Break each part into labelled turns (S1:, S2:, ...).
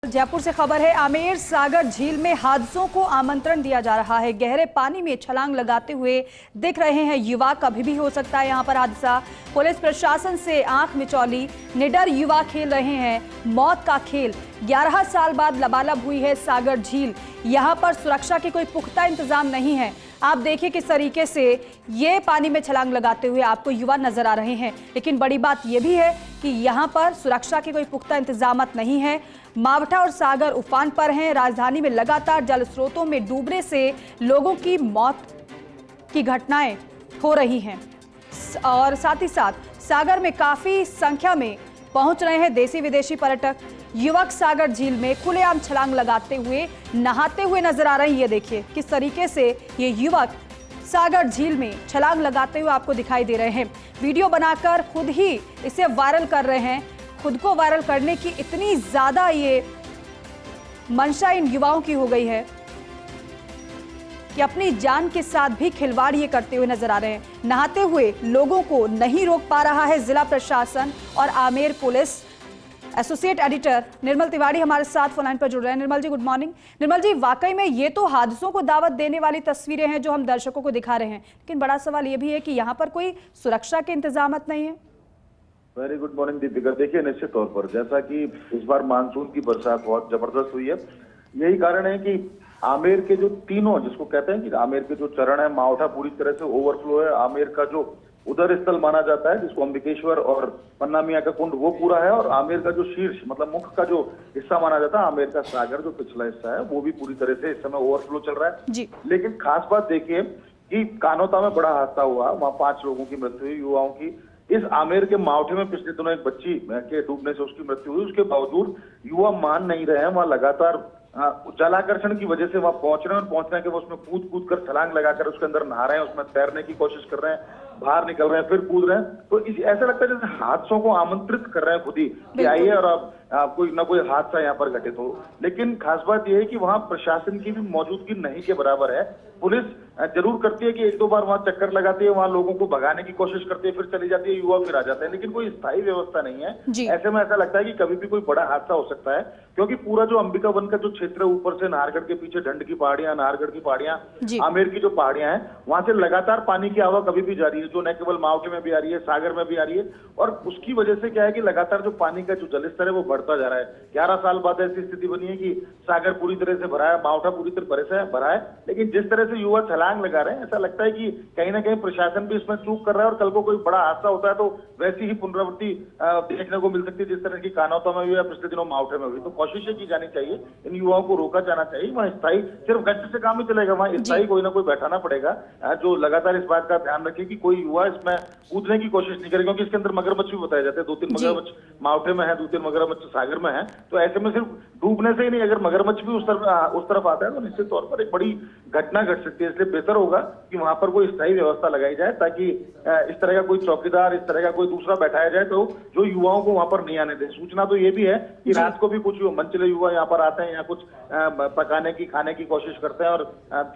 S1: जयपुर से खबर है। आमेर सागर झील में हादसों को आमंत्रण दिया जा रहा है। गहरे पानी में छलांग लगाते हुए दिख रहे हैं युवा। कभी भी हो सकता है यहाँ पर हादसा। पुलिस प्रशासन से आंख मिचौली। निडर युवा खेल रहे हैं मौत का खेल। 11 साल बाद लबालब हुई है सागर झील। यहाँ पर सुरक्षा के कोई पुख्ता इंतजाम नहीं है। आप देखिए किस तरीके से ये पानी में छलांग लगाते हुए आपको युवा नजर आ रहे हैं। लेकिन बड़ी बात यह भी है कि यहाँ पर सुरक्षा के कोई पुख्ता इंतजामात नहीं है। मावठा और सागर उफान पर हैं। राजधानी में लगातार जल स्रोतों में डूबने से लोगों की मौत की घटनाएं हो रही हैं और साथ ही साथ सागर में काफी संख्या में पहुंच रहे हैं देसी विदेशी पर्यटक। युवक सागर झील में खुलेआम छलांग लगाते हुए नहाते हुए नजर आ रहे हैं। ये देखिए किस तरीके से ये युवक सागर झील में छलांग लगाते हुए आपको दिखाई दे रहे हैं। वीडियो बनाकर खुद ही इसे वायरल कर रहे हैं। खुद को वायरल करने की इतनी ज्यादा ये मंशा इन युवाओं की हो गई है कि अपनी जान के साथ भी खिलवाड़ ये करते हुए नजर आ रहे हैं। नहाते हुए लोगों को नहीं रोक पा रहा है जिला प्रशासन और आमेर पुलिस। एसोसिएट एडिटर निर्मल तिवारी हमारे साथ फोन लाइन पर जुड़ रहे हैं। निर्मल जी, गुड मॉर्निंग। निर्मल जी, वाकई में ये तो हादसों को दावत देने वाली तस्वीरें हैं जो हम दर्शकों को दिखा रहे हैं, लेकिन बड़ा सवाल ये भी है कि यहाँ पर कोई सुरक्षा के इंतजाम नहीं है।
S2: Very good morning Deepika. देखिए, निश्चित तौर पर जैसा कि इस बार मानसून की बरसात बहुत जबरदस्त हुई है, यही कारण है कि आमेर के जो तीनों, जिसको कहते हैं कि आमेर के जो चरण है, मावठा पूरी तरह से ओवरफ्लो है। आमेर का जो उदर स्थल माना जाता है, जिसको अंबिकेश्वर और पन्ना मियां का कुंड, वो पूरा है। और आमेर का जो शीर्ष मतलब मुख का जो हिस्सा माना जाता है, आमेर का सागर जो पिछला हिस्सा है, वो भी पूरी तरह से इस समय ओवरफ्लो चल रहा है जी। लेकिन खास बात देखिए कि कानोता में बड़ा हादसा हुआ, वहां 5 लोगों की मृत्यु हुई, युवाओं की। इस आमेर के मावठे में पिछले दिनों एक बच्ची के डूबने से उसकी मृत्यु हुई। उसके बावजूद युवा मान नहीं रहे हैं, वहां लगातार जलाकर्षण की वजह से वहां पहुंच रहे हैं और पहुंचने के वो उसमें कूद कर छलांग लगाकर उसके अंदर नहा रहे हैं, उसमें तैरने की कोशिश कर रहे हैं, बाहर निकल रहे हैं, फिर कूद रहे हैं। तो ऐसा लगता है जैसे हादसों को आमंत्रित कर रहे हैं खुद ही कि आइए और अब कोई ना कोई हादसा यहाँ पर घटित हो। लेकिन खास बात यह है कि वहां प्रशासन की भी मौजूदगी नहीं के बराबर है। पुलिस जरूर करती है कि 1-2 बार वहां चक्कर लगाती है, वहां लोगों को भगाने की कोशिश करती है, फिर चली जाती है, युवा फिर आ जाते हैं, लेकिन कोई स्थायी व्यवस्था नहीं है। ऐसे में ऐसा लगता है कि कभी भी कोई बड़ा हादसा हो सकता है, क्योंकि पूरा जो अंबिका वन का जो क्षेत्र है, ऊपर से नाहरगढ़ के पीछे ढंड की पहाड़ियां, नाहरगढ़ की पहाड़ियां, आमेर की जो पहाड़ियां हैं, वहां से लगातार पानी की आवक अभी भी जारी है, जो न केवल मावठे में भी आ रही है, सागर में भी आ रही है। और उसकी वजह से क्या है कि लगातार जो पानी का जो जलस्तर है वो बढ़ता जा रहा है। 11 साल बाद ऐसी स्थिति बनी है कि सागर पूरी तरह से भरा है, मावठा पूरी तरह से भरा है, लेकिन जिस तरह से युवा छलांग लगा रहे हैं, ऐसा लगता है कि कहीं ना कहीं प्रशासन भी इसमें चूक कर रहा है और कल को कोई बड़ा हादसा होता है तो वैसी ही पुनरावृत्ति देखने को मिल सकती है जिस तरह की कानौता में हुई या पिछले दिनों मावठे में हुई। तो कोशिशें की जानी चाहिए, इन युवाओं को रोका जाना चाहिए। वहाँ स्थायी सिर्फ गश्त से काम नहीं चलेगा, वहाँ स्थायी कोई ना कोई बैठाना पड़ेगा जो लगातार इस बात का ध्यान रखे कि कोई युवा इसमें कूदने की कोशिश नहीं करे, क्योंकि इसके अंदर मगरमच्छ भी बताए जाते हैं। 2-3 मगरमच्छ मावठे में है, 2-3 मगरमच्छ सागर में है। तो ऐसे में सिर्फ डूबने से ही नहीं, अगर मगरमच्छ भी उस तरफ आता है तो निश्चित तौर पर एक बड़ी घटना घट सकती है। इसलिए बेहतर होगा कि वहां पर कोई स्थायी व्यवस्था लगाई जाए, ताकि इस तरह का कोई चौकीदार, इस तरह का कोई दूसरा बैठाया जाए तो जो युवाओं को वहां पर नहीं आने दे। सूचना तो ये भी है कि रात को भी कुछ मनचले युवा यहाँ पर आते हैं, यहाँ कुछ पकाने की, खाने की कोशिश करते हैं और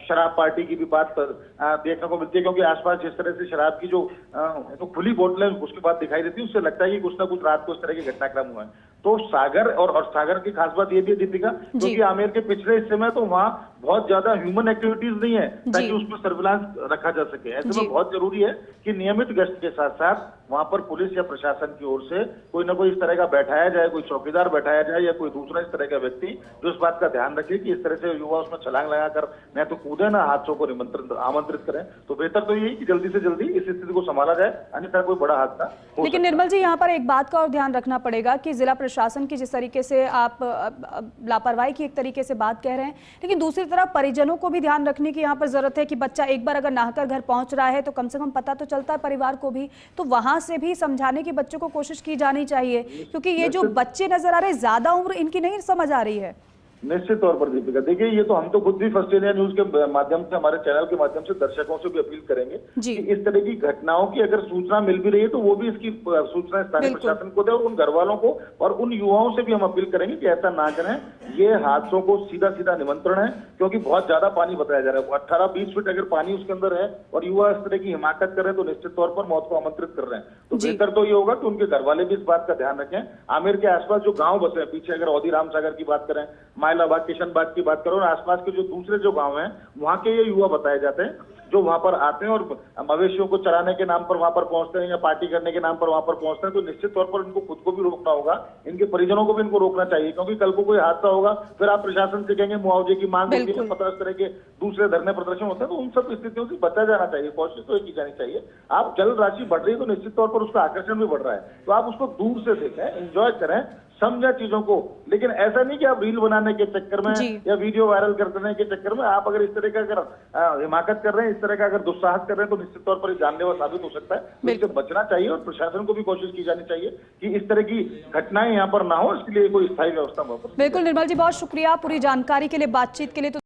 S2: शराब पार्टी की भी बात देखने को मिलती है, क्योंकि आसपास जिस तरह से शराब की जो खुली बोतलें उसकी बात दिखाई देती है, उससे लगता है कि कुछ ना कुछ रात को इस तरह के घटनाक्रम हुए हैं। तो सागर और सागर की खास बात ये भी है दीपिका, क्योंकि आमेर के पिछले हिस्से में तो वहाँ बहुत ज्यादा ह्यूमन एक्टिविटीज नहीं है ताकि उसमें सर्विलांस रखा जा सके। ऐसे में बहुत जरूरी है कि नियमित गश्त के साथ साथ वहां पर पुलिस या प्रशासन की ओर से कोई ना कोई इस तरह का बैठाया जाए, कोई चौकीदार बैठाया जाए या कोई दूसरा इस तरह का व्यक्ति जो इस बात का ध्यान रखे कि इस तरह से युवा उसमें छलांग लगाकर न तो कूदे ना हादसों को आमंत्रित करें। तो बेहतर तो यही कि जल्दी से जल्दी इस स्थिति को संभाला जाए, अन्यथा कोई बड़ा हादसा।
S1: लेकिन निर्मल जी, यहाँ पर एक बात का और ध्यान रखना पड़ेगा कि जिला प्रशासन की जिस तरीके से आप लापरवाही की एक तरीके से बात कह रहे हैं, लेकिन दूसरी तरफ परिजनों को भी ध्यान रखने की यहाँ पर जरूरत है कि बच्चा एक बार अगर नहाकर घर पहुंच रहा है तो कम से कम पता तो चलता है परिवार को भी। तो वहां से भी समझाने की बच्चों को कोशिश की जानी चाहिए, क्योंकि ये जो बच्चे नजर आ रहे हैं, ज्यादा उम्र इनकी नहीं समझ आ रही है।
S2: निश्चित तौर पर दीपिका, देखिए ये तो हम तो खुद भी फर्स्ट इंडिया न्यूज के माध्यम से, हमारे चैनल के माध्यम से दर्शकों से भी अपील करेंगे कि इस तरह की घटनाओं की अगर सूचना मिल भी रही है तो वो भी इसकी सूचना स्थानीय प्रशासन को दे और उन घर वालों को और उन युवाओं से भी हम अपील करेंगे कि ऐसा ना करें। ये हादसों को सीधा सीधा निमंत्रण है, क्योंकि बहुत ज्यादा पानी बताया जा रहा है। 18-20 फीट अगर पानी उसके अंदर है और युवा इस तरह की हिमाकत कर रहे हैं तो निश्चित तौर पर मौत को आमंत्रित कर रहे हैं। तो
S1: जी।
S2: बेहतर तो ये होगा कि उनके घर वाले भी इस बात का ध्यान रखें। आमेर के आसपास जो गांव बसे हैं, पीछे अगर औदी रामसागर की बात करें, माइलाबाग, किशनबाग की बात करो, और आसपास के जो दूसरे जो गांव हैं, वहां के ये युवा बताए जाते हैं जो वहां पर आते हैं और मवेशियों को चराने के नाम पर वहां पर पहुंचते हैं या पार्टी करने के नाम पर वहां पर पहुंचते हैं। तो निश्चित तौर पर इनको खुद को भी रोकना होगा, इनके परिजनों को भी इनको रोकना चाहिए, क्योंकि कल को कोई हादसा होगा फिर आप प्रशासन से कहेंगे मुआवजे की मांग होगी,
S1: बिल्कुल।
S2: पता इस तरह के दूसरे धरने प्रदर्शन होते हैं। तो उन सब स्थितियों से बचा जाना चाहिए, कोशिश तो ये की जानी चाहिए। आप जल राशि बढ़ रही है तो निश्चित तौर पर उसका आकर्षण भी बढ़ रहा है, तो आप उसको दूर से देखें, एंजॉय करें, समझा चीजों को। लेकिन ऐसा नहीं कि आप रील बनाने के चक्कर में
S1: जी।
S2: या वीडियो वायरल करने के चक्कर में आप अगर इस तरह का अगर हिमाकत कर रहे हैं, इस तरह का अगर दुस्साहस कर रहे हैं, तो निश्चित तौर पर ये जानलेवा साबित हो सकता है। तो इससे बचना चाहिए और प्रशासन को भी कोशिश की जानी चाहिए कि इस तरह की घटनाएं यहाँ पर ना हो। इसके लिए कोई स्थायी व्यवस्था वहां पर।
S1: बिल्कुल निर्मल जी, बहुत शुक्रिया पूरी जानकारी के लिए, बातचीत के लिए। तो